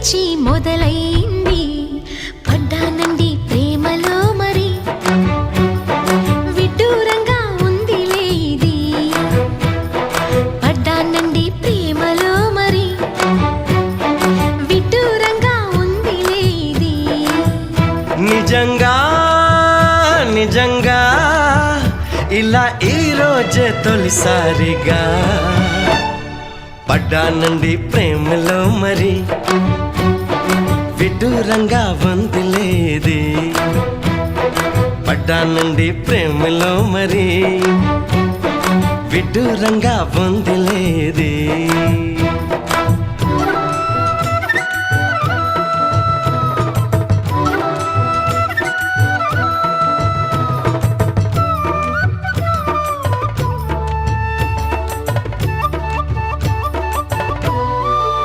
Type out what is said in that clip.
పిచ్చి మొదలైంది పడ్డానండి ప్రేమలో మరి విడ్డూరంగా ఉందిలే ఇది పడ్డానండి ప్రేమలో మరి విడ్డూరంగా ఉందిలే ఇది నిజంగా నిజంగా ఇలా ఈ రోజే తొలిసారిగా పడ్డానండి ప్రేమలో మరి విడ్డూరంగా వందిలేది పడ్డానండి ప్రేమలో మరి విడ్డూరంగా వందిలేది